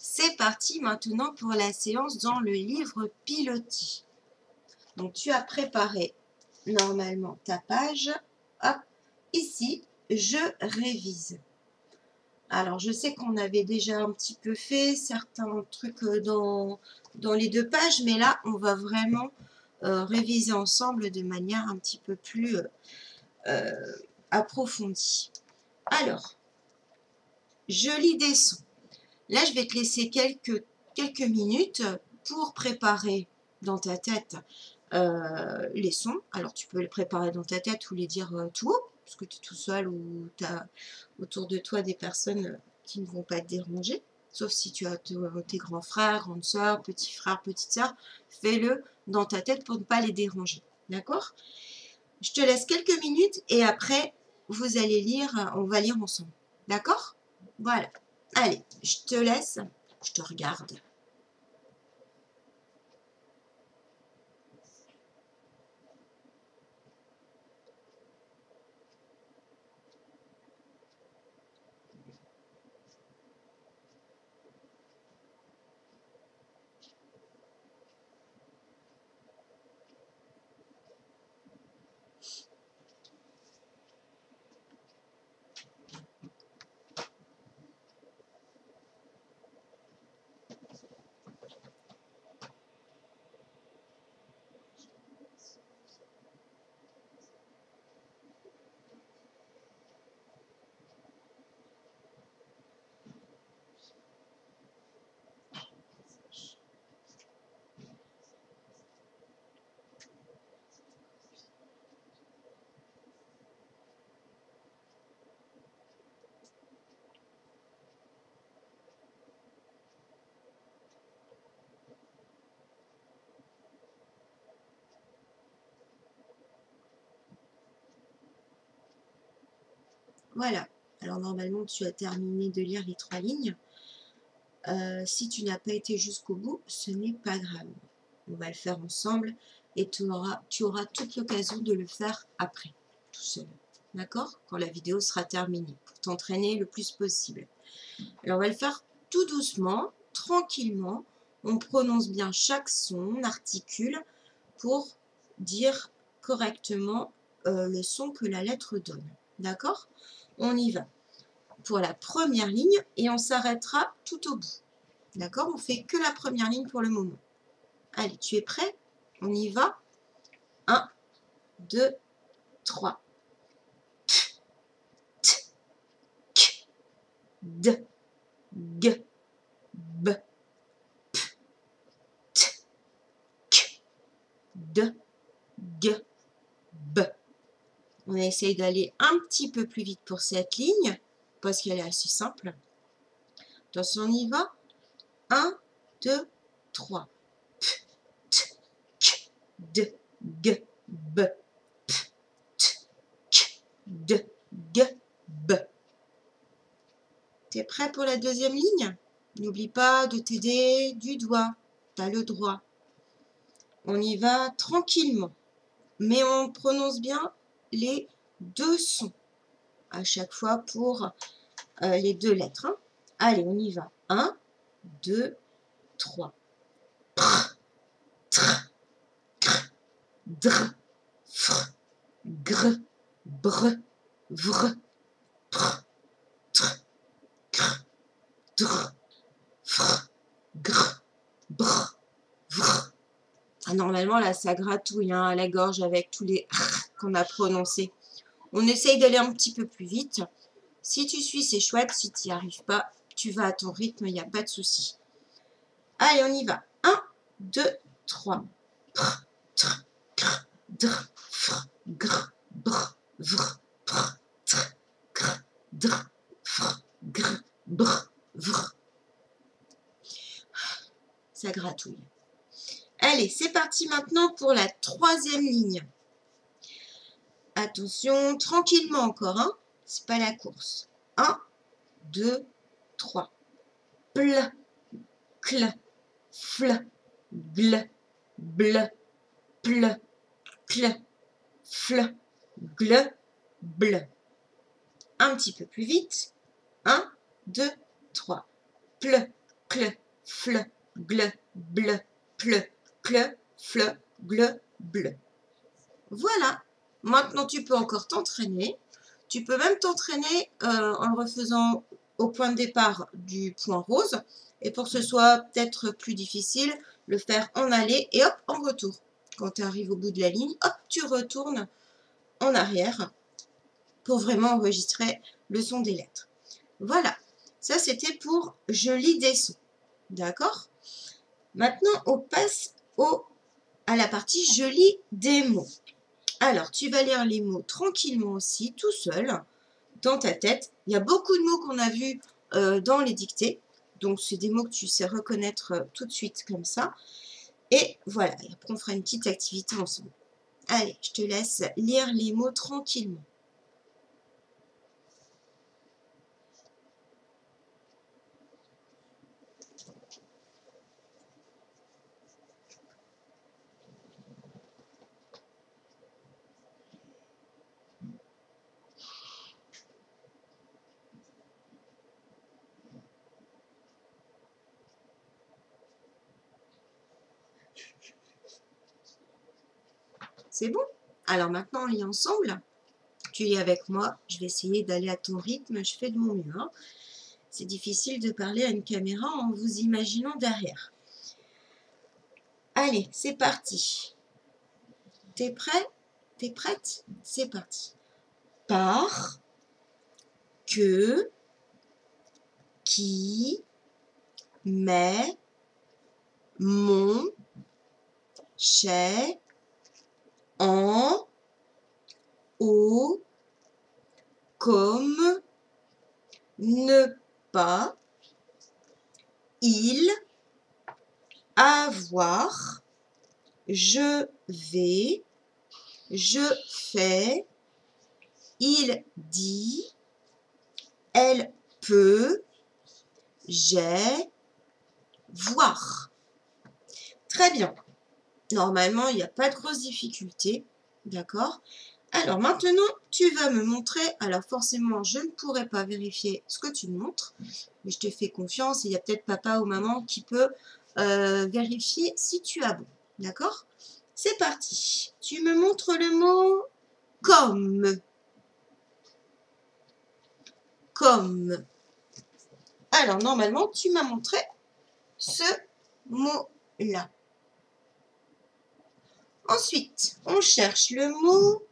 C'est parti maintenant pour la séance dans le livre pilotis. Donc tu as préparé normalement ta page. Hop, ici, je révise. Alors je sais qu'on avait déjà un petit peu fait certains trucs dans les deux pages, mais là on va vraiment réviser ensemble de manière un petit peu plus approfondie. Alors, je lis des sons. Là, je vais te laisser quelques minutes pour préparer dans ta tête les sons. Alors, tu peux les préparer dans ta tête ou les dire tout haut, parce que tu es tout seul ou tu as autour de toi des personnes qui ne vont pas te déranger. Sauf si tu as tes grands frères, grandes sœurs, petits frères, petites sœurs. Fais-le dans ta tête pour ne pas les déranger. D'accord? Je te laisse quelques minutes et après, vous allez lire, on va lire ensemble. D'accord? Voilà. Allez, je te laisse, je te regarde. Voilà. Alors normalement, tu as terminé de lire les 3 lignes. Si tu n'as pas été jusqu'au bout, ce n'est pas grave. On va le faire ensemble et tu auras toute l'occasion de le faire après, tout seul. D'accord? Quand la vidéo sera terminée, pour t'entraîner le plus possible. Alors on va le faire tout doucement, tranquillement. On prononce bien chaque son, on articule pour dire correctement le son que la lettre donne. D'accord? On y va pour la première ligne et on s'arrêtera tout au bout. D'accord? On fait que la première ligne pour le moment. Allez, tu es prêt? On y va. 1, 2, 3. P, T, K, D, G, B, P, T, K, D, G, B. On essaye d'aller un petit peu plus vite pour cette ligne, parce qu'elle est assez simple. Attention, on y va. 1, 2, 3. P, T, K, D, G, B. P, T, K, D, G, B. T'es prêt pour la deuxième ligne? N'oublie pas de t'aider du doigt. Tu as le droit. On y va tranquillement. Mais on prononce bien les deux sons à chaque fois pour les deux lettres. Hein. Allez, on y va. 1, 2, 3. Pr, tr, cr, dr, fr, gr, br, vr, pr, tr, cr, dr, fr, gr, br, vr. Ah, normalement, là, ça gratouille à la gorge avec tous les qu'on a prononcés. On essaye d'aller un petit peu plus vite. Si tu suis, c'est chouette. Si tu n'y arrives pas, tu vas à ton rythme, il n'y a pas de souci. Allez, on y va. 1, 2, 3. Pr, tr, cr, dr, fr, gr, br, vr, pr, tr, cr, dr, fr, gr, br, vr. Ça gratouille. Allez, c'est parti maintenant pour la troisième ligne. Attention, tranquillement encore, hein. C'est pas la course. 1, 2, 3. Pl, cl, fl, gl, bl, pl, cl, fl, gl, bl. Un petit peu plus vite. 1, 2, 3. Pl, cle, fle, gle, ble, ple, cle, fle, gle, ble. Voilà. Maintenant, tu peux encore t'entraîner. Tu peux même t'entraîner en le refaisant au point de départ du point rose. Et pour que ce soit peut-être plus difficile, le faire en aller et hop, en retour. Quand tu arrives au bout de la ligne, hop, tu retournes en arrière pour vraiment enregistrer le son des lettres. Voilà. Ça, c'était pour je lis des sons. D'accord? Maintenant, on passe à la partie je lis des mots. Alors, tu vas lire les mots tranquillement aussi, tout seul, dans ta tête. Il y a beaucoup de mots qu'on a vus dans les dictées. Donc, c'est des mots que tu sais reconnaître tout de suite comme ça. Et voilà, et après on fera une petite activité ensemble. Allez, je te laisse lire les mots tranquillement. C'est bon? Alors maintenant, on lit ensemble. Tu lis avec moi. Je vais essayer d'aller à ton rythme. Je fais de mon mieux. Hein. C'est difficile de parler à une caméra en vous imaginant derrière. Allez, c'est parti. T'es prêt? T'es prête? C'est parti. Par, que, qui, mais, mon, chez, en, au, comme, ne pas, il, avoir, je vais, je fais, il dit, elle peut, j'ai, voir. Très bien. Normalement, il n'y a pas de grosse difficulté. D'accord? Alors maintenant, tu vas me montrer. Alors forcément, je ne pourrai pas vérifier ce que tu montres. Mais je te fais confiance. Il y a peut-être papa ou maman qui peut vérifier si tu as bon. D'accord? C'est parti. Tu me montres le mot comme. Comme. Alors normalement, tu m'as montré ce mot-là. Ensuite, on cherche le mot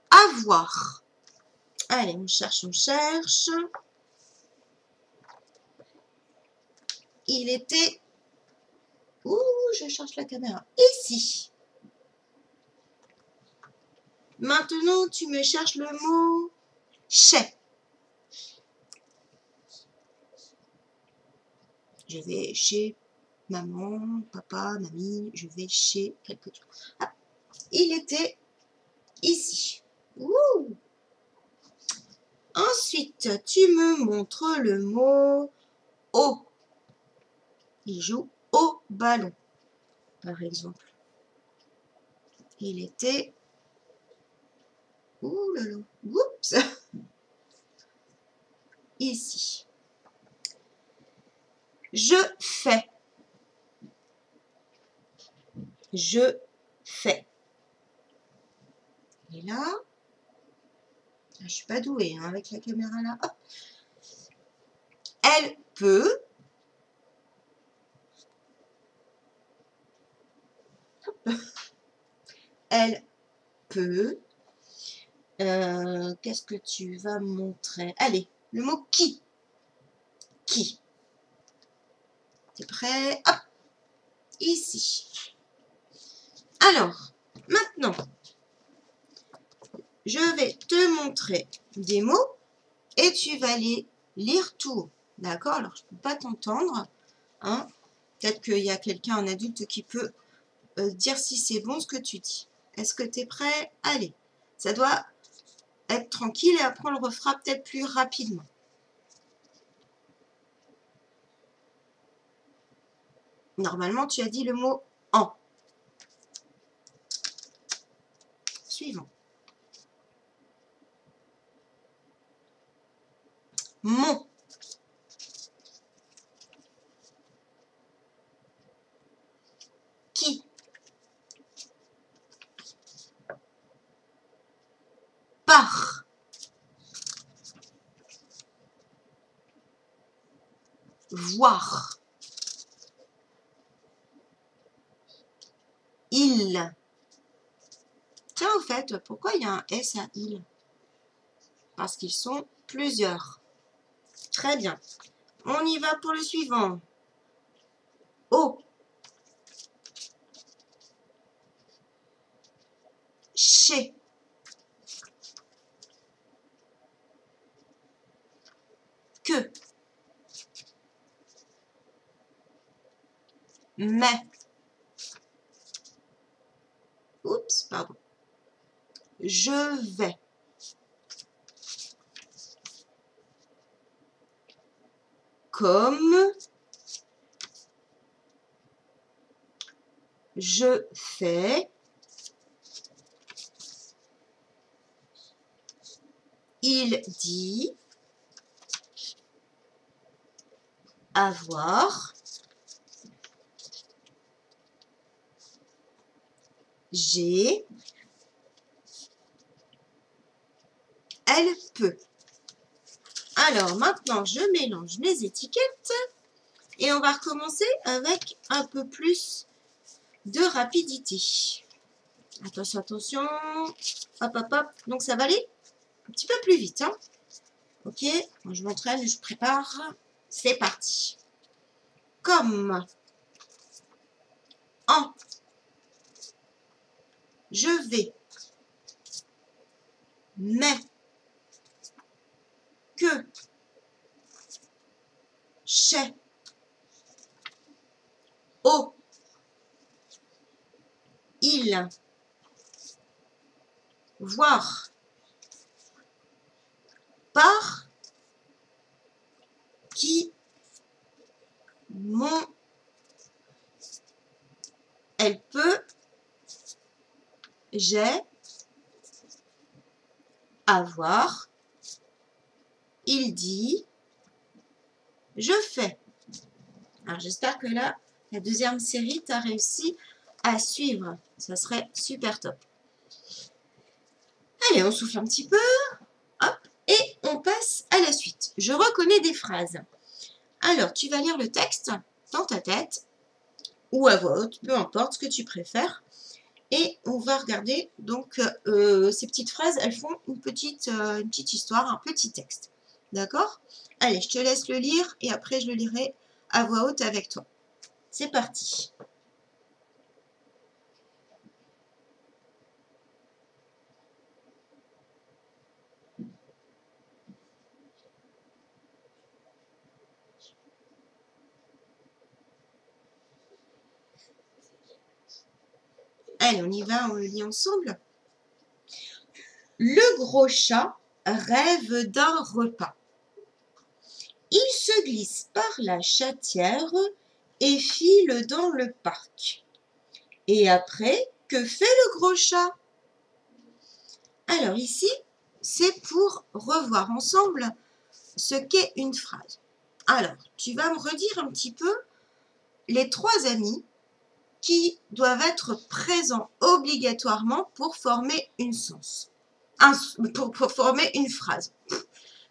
avoir. Allez, on cherche, on cherche. Il était... Ouh, je cherche la caméra. Ici. Maintenant, tu me cherches le mot chez. Je vais chez maman, papa, mamie. Je vais chez quelque chose. Ah, il était ici. Ouh. Ensuite, tu me montres le mot au. Il joue au ballon, par exemple. Il était... Ouh là là. Oups. Ici. Je fais. Je fais. Et là, je ne suis pas douée hein, avec la caméra là. Hop. Elle peut. Hop. Elle peut. Qu'est-ce que tu vas montrer? Allez, le mot qui. Qui. T'es prêt? Hop. Ici. Alors, maintenant, je vais te montrer des mots et tu vas les lire tout haut. D'accord? Alors, je ne peux pas t'entendre. Hein? Peut-être qu'il y a quelqu'un, un adulte, qui peut dire si c'est bon ce que tu dis. Est-ce que tu es prêt? Allez. Ça doit être tranquille et après on le refera peut-être plus rapidement. Normalement, tu as dit le mot en. Suivant. Mon. voir. Il. Tiens, au fait, pourquoi il y a un S à il? Parce qu'ils sont plusieurs. Très bien. On y va pour le suivant. O. Chez. Que. Mais. Oups, pardon. Je vais. Comme. Je fais. Il dit. Avoir. J'ai. Elle peut. Alors maintenant, je mélange les étiquettes et on va recommencer avec un peu plus de rapidité. Attention, attention. Hop, hop, hop. Donc ça va aller un petit peu plus vite. Hein. Ok, moi, je m'entraîne, je prépare. C'est parti. Comme. En. Je vais. Mais. Que. Chez. Au. Il. Voir. Par. Qui. Mon. Elle peut. J'ai. Avoir. Il dit. Je fais. Alors j'espère que là, la deuxième série, tu as réussi à suivre. Ça serait super top. Allez, on souffle un petit peu. Hop. Et on passe à la suite. Je reconnais des phrases. Alors, tu vas lire le texte dans ta tête ou à voix haute, peu importe ce que tu préfères. Et on va regarder, donc, ces petites phrases, elles font une petite histoire, un petit texte. D'accord? Allez, je te laisse le lire et après, je le lirai à voix haute avec toi. C'est parti. Allez, on y va, on le lit ensemble. Le gros chat rêve d'un repas. Il se glisse par la chatière et file dans le parc. Et après, que fait le gros chat? Alors ici, c'est pour revoir ensemble ce qu'est une phrase. Alors, tu vas me redire un petit peu les trois amis qui doivent être présents obligatoirement pour former une sens. Pour former une phrase.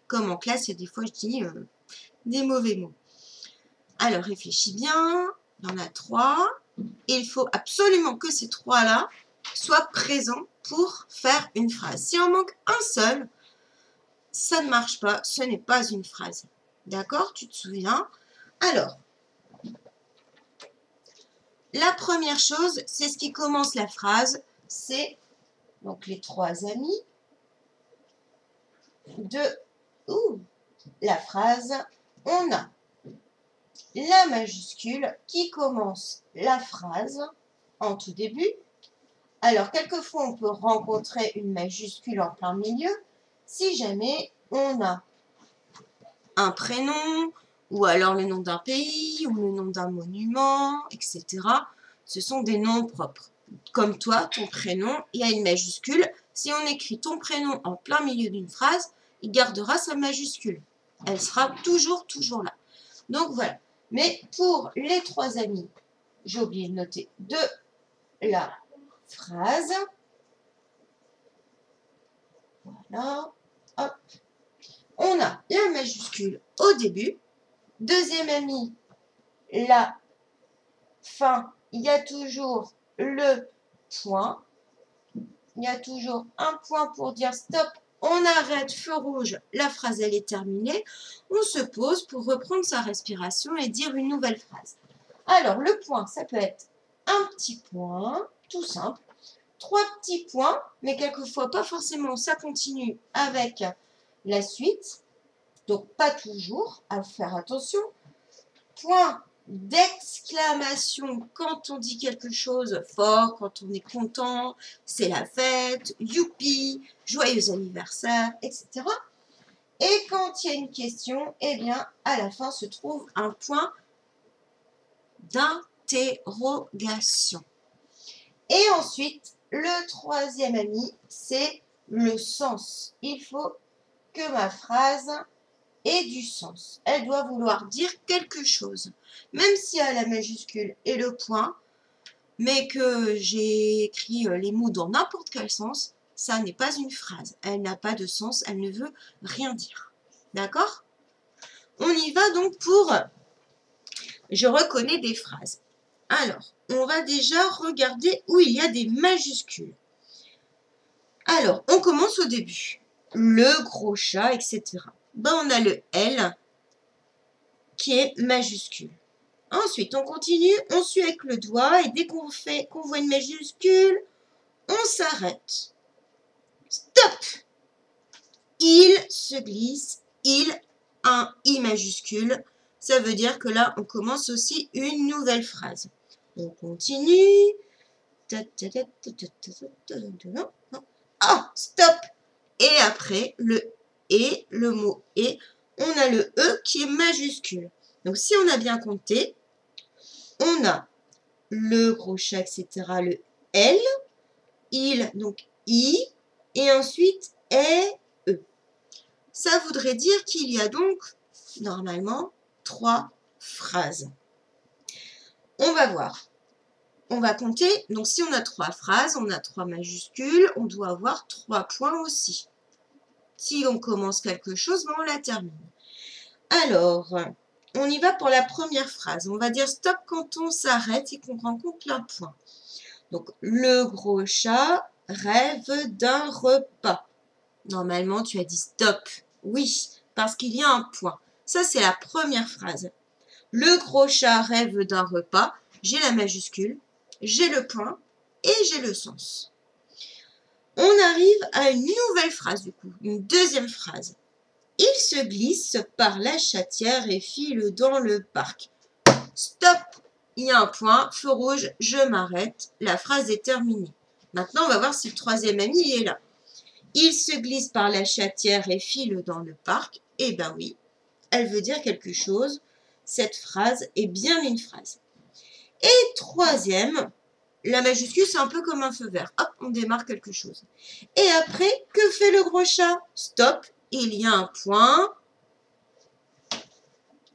Comme en classe, il y a des fois, je dis des mauvais mots. Alors, réfléchis bien. Il y en a trois. Il faut absolument que ces trois-là soient présents pour faire une phrase. Si on manque un seul, ça ne marche pas. Ce n'est pas une phrase. D'accord? Tu te souviens? Alors, la première chose, c'est ce qui commence la phrase. C'est donc les trois amis de la phrase. On a la majuscule qui commence la phrase en tout début. Alors, quelquefois, on peut rencontrer une majuscule en plein milieu si jamais on a un prénom ou alors le nom d'un pays ou le nom d'un monument, etc. Ce sont des noms propres. Comme toi, ton prénom, il y a une majuscule. Si on écrit ton prénom en plein milieu d'une phrase, il gardera sa majuscule. Elle sera toujours là. Donc, voilà. Mais pour les trois amis, j'ai oublié de noter de la phrase. Voilà. Hop. On a la majuscule au début. Deuxième ami, la fin, il y a toujours le point. Il y a toujours un point pour dire stop, on arrête, feu rouge, la phrase elle est terminée. On se pose pour reprendre sa respiration et dire une nouvelle phrase. Alors le point, ça peut être un petit point, tout simple. 3 petits points, mais quelquefois pas forcément, ça continue avec la suite. Donc pas toujours, à faire attention. Point d'exclamation quand on dit quelque chose fort, quand on est content, c'est la fête, youpi, joyeux anniversaire, etc. Et quand il y a une question, eh bien, à la fin se trouve un point d'interrogation. Et ensuite, le troisième ami, c'est le sens. Il faut que ma phrase ait du sens. Elle doit vouloir dire quelque chose. Même si elle a la majuscule et le point, mais que j'ai écrit les mots dans n'importe quel sens, ça n'est pas une phrase. Elle n'a pas de sens, elle ne veut rien dire. D'accord? On y va donc pour « Je reconnais des phrases ». Alors, on va déjà regarder où il y a des majuscules. Alors, on commence au début. Le gros chat, etc. Ben, on a le L qui est majuscule. Ensuite, on continue, on suit avec le doigt et dès qu'on voit une majuscule, on s'arrête. Stop! Il se glisse, il, un I majuscule. Ça veut dire que là, on commence aussi une nouvelle phrase. On continue. Ah, stop! Et après, le mot et, on a le E qui est majuscule. Donc, si on a bien compté, on a le gros chat, etc., le L, il, donc I, et ensuite E. Ça voudrait dire qu'il y a donc, normalement, 3 phrases. On va voir. On va compter. Donc, si on a 3 phrases, on a 3 majuscules, on doit avoir 3 points aussi. Si on commence quelque chose, ben on la termine. Alors, on y va pour la première phrase. On va dire stop quand on s'arrête et qu'on rencontre un point. Donc, le gros chat rêve d'un repas. Normalement, tu as dit stop. Oui, parce qu'il y a un point. Ça, c'est la première phrase. Le gros chat rêve d'un repas. J'ai la majuscule, j'ai le point et j'ai le sens. On arrive à une nouvelle phrase, du coup, une deuxième phrase. Il se glisse par la chatière et file dans le parc. Stop! Il y a un point, feu rouge, je m'arrête. La phrase est terminée. Maintenant, on va voir si le troisième ami est là. Il se glisse par la chatière et file dans le parc. Eh ben oui, elle veut dire quelque chose. Cette phrase est bien une phrase. Et troisième, la majuscule, c'est un peu comme un feu vert. Hop, on démarre quelque chose. Et après, que fait le gros chat? Stop, il y a un point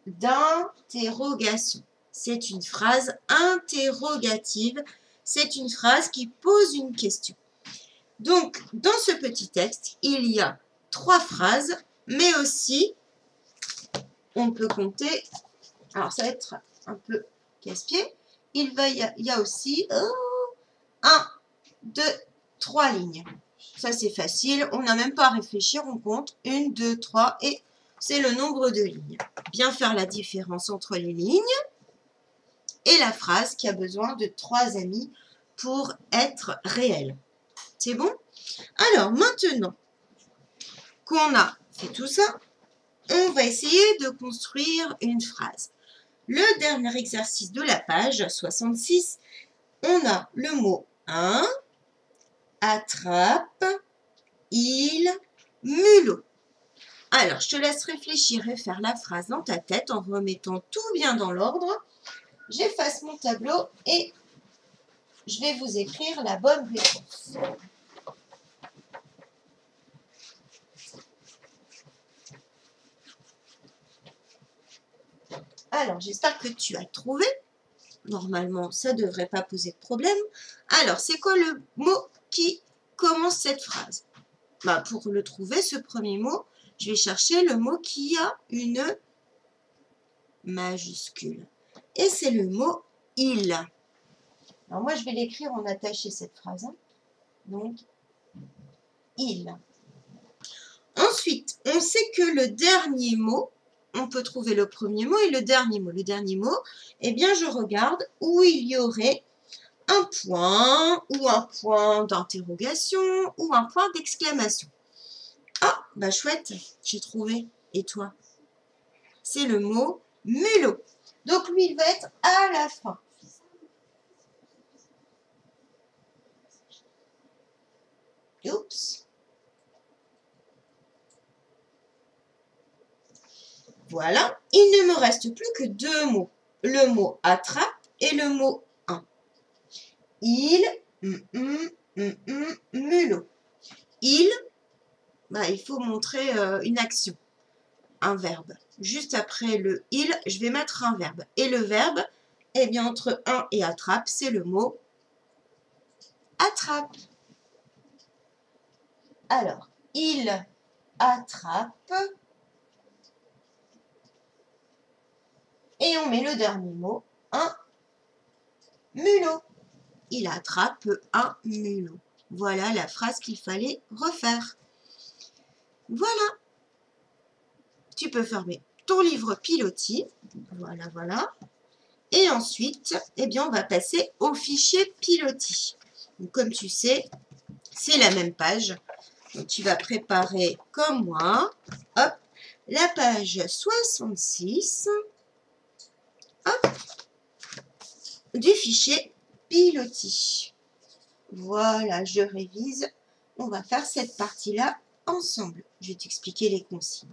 d'interrogation. C'est une phrase interrogative. C'est une phrase qui pose une question. Donc, dans ce petit texte, il y a 3 phrases, mais aussi, on peut compter, alors ça va être un peu casse-pied, il y a aussi 1, 2, 3 lignes. Ça, c'est facile, on n'a même pas à réfléchir, on compte 1, 2, 3 et c'est le nombre de lignes. Bien faire la différence entre les lignes et la phrase qui a besoin de 3 amis pour être réelle. C'est bon? Alors, maintenant qu'on a fait tout ça, on va essayer de construire une phrase. Le dernier exercice de la page 66, on a le mot un, attrape, il, mulot. Alors, je te laisse réfléchir et faire la phrase dans ta tête en remettant tout bien dans l'ordre. J'efface mon tableau et je vais vous écrire la bonne réponse. Alors, j'espère que tu as trouvé. Normalement, ça ne devrait pas poser de problème. Alors, c'est quoi le mot qui commence cette phrase? Bah, pour le trouver, ce premier mot, je vais chercher le mot qui a une majuscule. Et c'est le mot « il ». Alors moi, je vais l'écrire en attaché cette phrase. Hein. Donc, « il ». Ensuite, on sait que le dernier mot, on peut trouver le premier mot et le dernier mot. Le dernier mot, eh bien, je regarde où il y aurait un point ou un point d'interrogation ou un point d'exclamation. Ah, bah chouette, j'ai trouvé. Et toi? C'est le mot mulot. Donc lui, il va être à la fin. Oups. Voilà, il ne me reste plus que deux mots. Le mot attrape et le mot un. Il, mulot. Il, bah, il faut montrer une action, un verbe. Juste après le il, je vais mettre un verbe. Et le verbe, eh bien, entre un et attrape, c'est le mot attrape. Alors, il attrape. Et on met le dernier mot, un mulot. Il attrape un mulot. Voilà la phrase qu'il fallait refaire. Voilà. Tu peux fermer ton livre pilotis. Voilà, voilà. Et ensuite, eh bien, on va passer au fichier pilotis. Donc, comme tu sais, c'est la même page. Donc, tu vas préparer comme moi. Hop, la page 66. Hop, du fichier pilotis. Voilà, je révise. On va faire cette partie-là ensemble. Je vais t'expliquer les consignes.